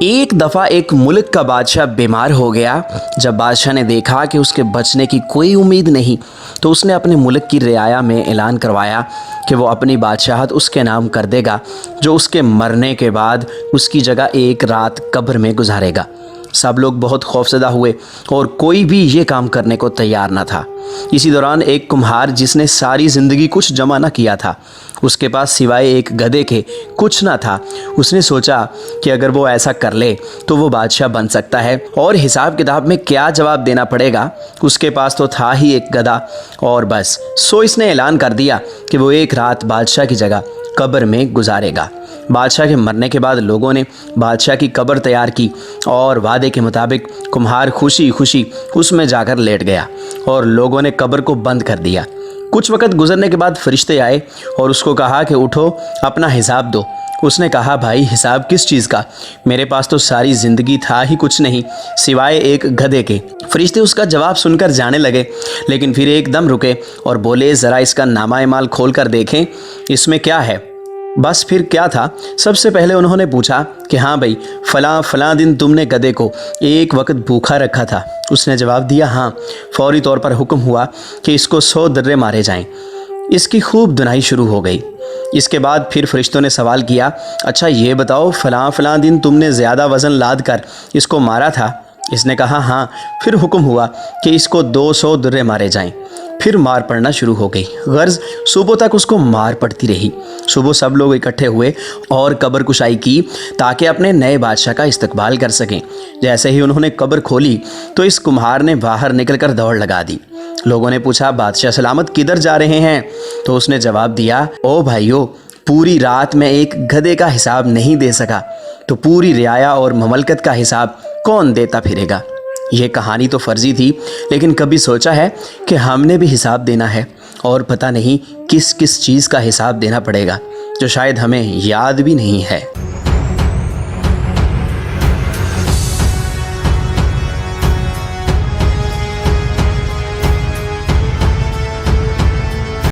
ایک دفعہ ایک ملک کا بادشاہ بیمار ہو گیا۔ جب بادشاہ نے دیکھا کہ اس کے بچنے کی کوئی امید نہیں تو اس نے اپنے ملک کی رعایا میں اعلان کروایا کہ وہ اپنی بادشاہت اس کے نام کر دے گا جو اس کے مرنے کے بعد اس کی جگہ ایک رات قبر میں گزارے گا۔ سب لوگ بہت خوفزدہ ہوئے اور کوئی بھی یہ کام کرنے کو تیار نہ تھا۔ اسی دوران ایک کمہار جس نے ساری زندگی کچھ جمع نہ کیا تھا، اس کے پاس سوائے ایک گدھے کے کچھ نہ تھا۔ اس نے سوچا کہ اگر وہ ایسا کر لے تو وہ بادشاہ بن سکتا ہے، اور حساب کتاب میں کیا جواب دینا پڑے گا، اس کے پاس تو تھا ہی ایک گدھا اور بس۔ سو اس نے اعلان کر دیا کہ وہ ایک رات بادشاہ کی جگہ قبر میں گزارے گا۔ بادشاہ کے مرنے کے بعد لوگوں نے بادشاہ کی قبر تیار کی اور وعدے کے مطابق کمہار خوشی خوشی اس میں جا کر لیٹ گیا اور لوگوں نے قبر کو بند کر دیا۔ کچھ وقت گزرنے کے بعد فرشتے آئے اور اس کو کہا کہ اٹھو، اپنا حساب دو۔ اس نے کہا، بھائی حساب کس چیز کا؟ میرے پاس تو ساری زندگی تھا ہی کچھ نہیں سوائے ایک گدھے کے۔ فرشتے اس کا جواب سن کر جانے لگے، لیکن پھر ایک دم رکے اور بولے، ذرا اس کا نامہ اعمال کھول کر دیکھیں اس میں کیا ہے۔ بس پھر کیا تھا؟ سب سے پہلے انہوں نے پوچھا کہ ہاں بھائی، فلاں دن تم نے گدھے کو ایک وقت بھوکا رکھا تھا؟ اس نے جواب دیا، ہاں۔ فوری طور پر حکم ہوا کہ اس کو 100 درے مارے جائیں۔ اس کی خوب دھنائی شروع ہو گئی۔ اس کے بعد پھر فرشتوں نے سوال کیا، اچھا یہ بتاؤ، فلاں دن تم نے زیادہ وزن لاد کر اس کو مارا تھا؟ اس نے کہا ہاں۔ پھر حکم ہوا کہ اس کو 200 درے مارے جائیں۔ پھر مار پڑنا شروع ہو گئی، غرض صبح تک اس کو مار پڑتی رہی۔ صبح سب لوگ اکٹھے ہوئے اور قبر کشائی کی تاکہ اپنے نئے بادشاہ کا استقبال کر سکیں۔ جیسے ہی انہوں نے قبر کھولی تو اس کمہار نے باہر نکل کر دوڑ لگا دی۔ لوگوں نے پوچھا، بادشاہ سلامت کدھر جا رہے ہیں؟ تو اس نے جواب دیا، او بھائیو، پوری رات میں ایک گدھے کا حساب نہیں دے سکا تو پوری رعایا اور مملکت کا حساب کون دیتا پھرے گا؟ یہ کہانی تو فرضی تھی، لیکن کبھی سوچا ہے کہ ہم نے بھی حساب دینا ہے اور پتہ نہیں کس کس چیز کا حساب دینا پڑے گا جو شاید ہمیں یاد بھی نہیں ہے۔